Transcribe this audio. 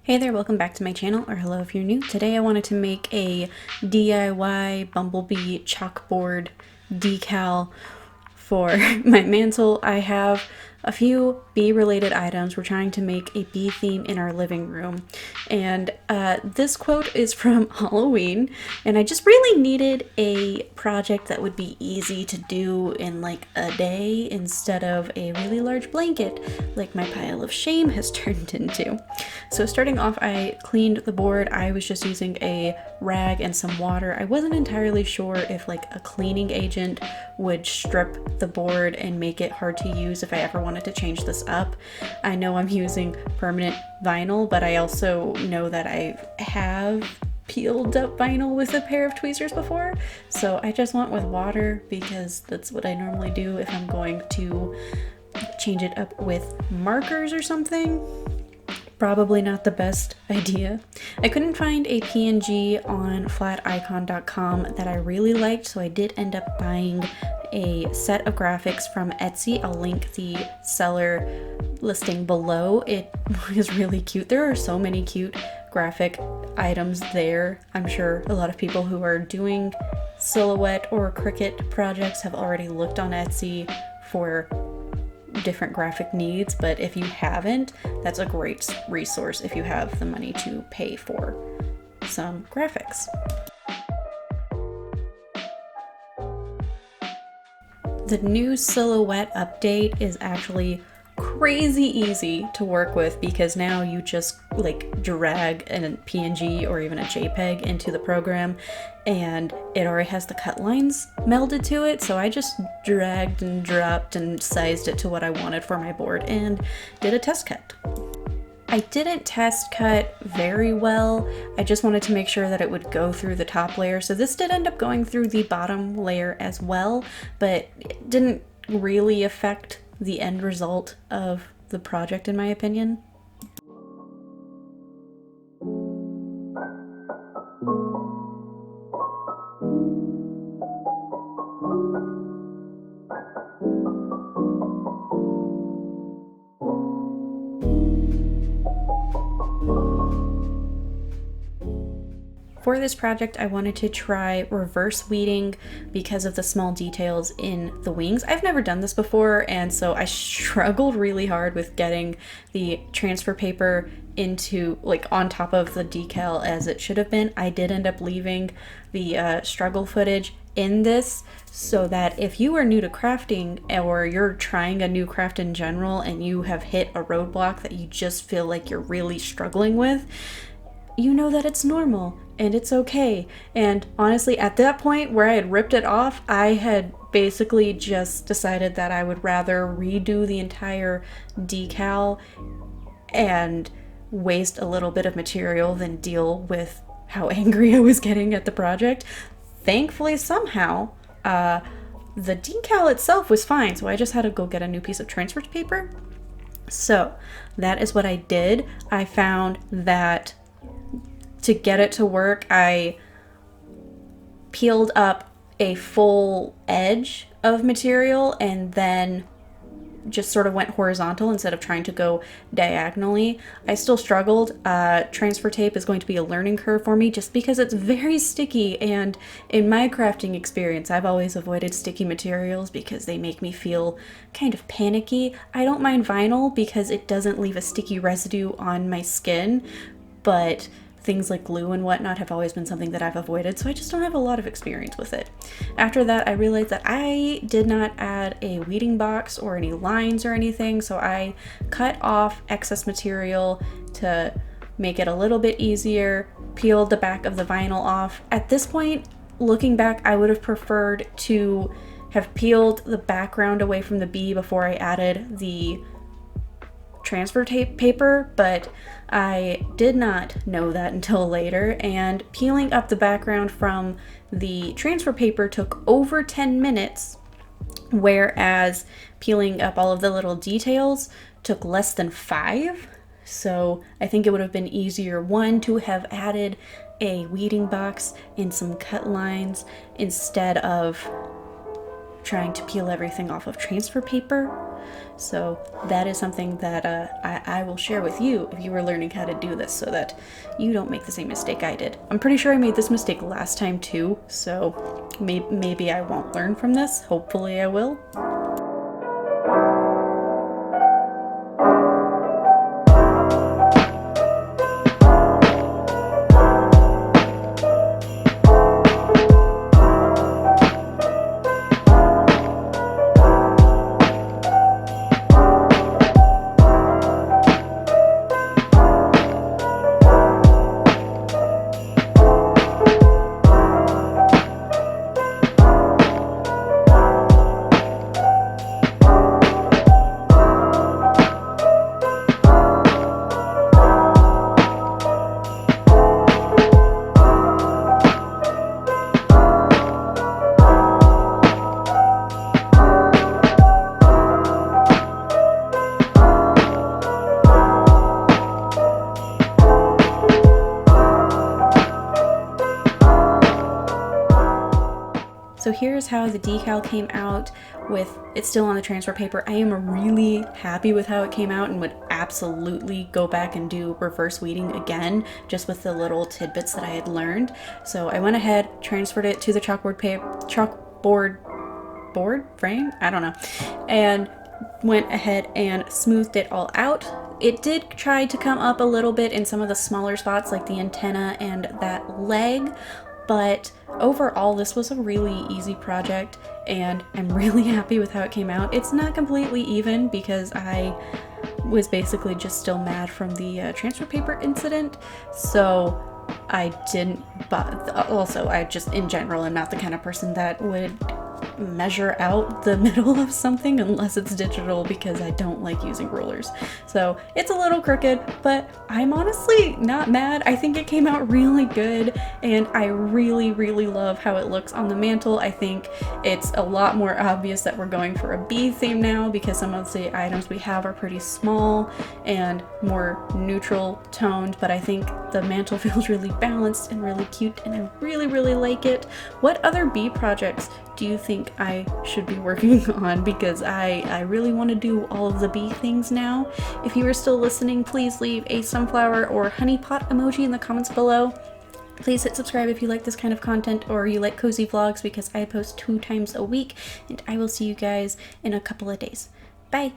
Hey there, welcome back to my channel, or hello if you're new. Today I wanted to make a DIY bumblebee chalkboard decal for my mantle. I have a few bee-related items. We're trying to make a bee theme in our living room. And this quote is from Halloween, and I just really needed a project that would be easy to do in like a day instead of a really large blanket like my pile of shame has turned into. So starting off, I cleaned the board. I was just using a rag and some water. I wasn't entirely sure if like a cleaning agent would strip the board and make it hard to use if I ever wanted to change this up. I know I'm using permanent vinyl, but I also know that I have peeled up vinyl with a pair of tweezers before, so I just went with water because that's what I normally do if I'm going to change it up with markers or something. Probably not the best idea. I couldn't find a PNG on flaticon.com that I really liked, so I did end up buying a set of graphics from Etsy. I'll link the seller listing below. It was really cute. There are so many cute graphic items there. I'm sure a lot of people who are doing Silhouette or Cricut projects have already looked on Etsy for different graphic needs, but if you haven't, that's a great resource if you have the money to pay for some graphics. The new Silhouette update is actually crazy easy to work with because now you just like drag a PNG or even a JPEG into the program and it already has the cut lines melded to it. So I just dragged and dropped and sized it to what I wanted for my board and did a test cut. I didn't test cut very well. I just wanted to make sure that it would go through the top layer. So this did end up going through the bottom layer as well, but it didn't really affect the end result of the project, in my opinion. For this project, I wanted to try reverse weeding because of the small details in the wings. I've never done this before, and so I struggled really hard with getting the transfer paper into like on top of the decal as it should have been. I did end up leaving the struggle footage in this so that if you are new to crafting or you're trying a new craft in general and you have hit a roadblock that you just feel like you're really struggling with, you know that it's normal and it's okay. And honestly, at that point where I had ripped it off, I had basically just decided that I would rather redo the entire decal and waste a little bit of material than deal with how angry I was getting at the project. Thankfully, somehow, the decal itself was fine, so I just had to go get a new piece of transfer paper. So that is what I did. I found that to get it to work, I peeled up a full edge of material and then just sort of went horizontal instead of trying to go diagonally. I still struggled. Transfer tape is going to be a learning curve for me just because it's very sticky, and in my crafting experience, I've always avoided sticky materials because they make me feel kind of panicky. I don't mind vinyl because it doesn't leave a sticky residue on my skin, but things like glue and whatnot have always been something that I've avoided, so I just don't have a lot of experience with it. After that, I realized that I did not add a weeding box or any lines or anything, so I cut off excess material to make it a little bit easier, peeled the back of the vinyl off. At this point, looking back, I would have preferred to have peeled the background away from the bee before I added the transfer tape paper, but I did not know that until later, and peeling up the background from the transfer paper took over 10 minutes, whereas peeling up all of the little details took less than 5. So I think it would have been easier, one, to have added a weeding box and some cut lines instead of trying to peel everything off of transfer paper. So that is something that I will share with you if you were learning how to do this, so that you don't make the same mistake I did. I'm pretty sure I made this mistake last time too, so maybe I won't learn from this. Hopefully I will. So here's how the decal came out with it still on the transfer paper. I am really happy with how it came out and would absolutely go back and do reverse weeding again, just with the little tidbits that I had learned. So I went ahead, transferred it to the chalkboard frame, I don't know, and went ahead and smoothed it all out. It did try to come up a little bit in some of the smaller spots like the antenna and that leg, but overall this was a really easy project and I'm really happy with how it came out. It's not completely even because I was basically just still mad from the transfer paper incident, so I didn't, but also I just in general am not the kind of person that would measure out the middle of something unless it's digital, because I don't like using rulers. So it's a little crooked, but I'm honestly not mad. I think it came out really good and I really love how it looks on the mantle. I think it's a lot more obvious that we're going for a bee theme now, because some of the items we have are pretty small and more neutral toned, but I think the mantle feels really balanced and really cute and I really like it. What other bee projects do you think I should be working on? Because I really want to do all of the bee things now. If you are still listening, please leave a sunflower or honey pot emoji in the comments below. Please hit subscribe if you like this kind of content or you like cozy vlogs, because I post 2 times a week, and I will see you guys in a couple of days. Bye!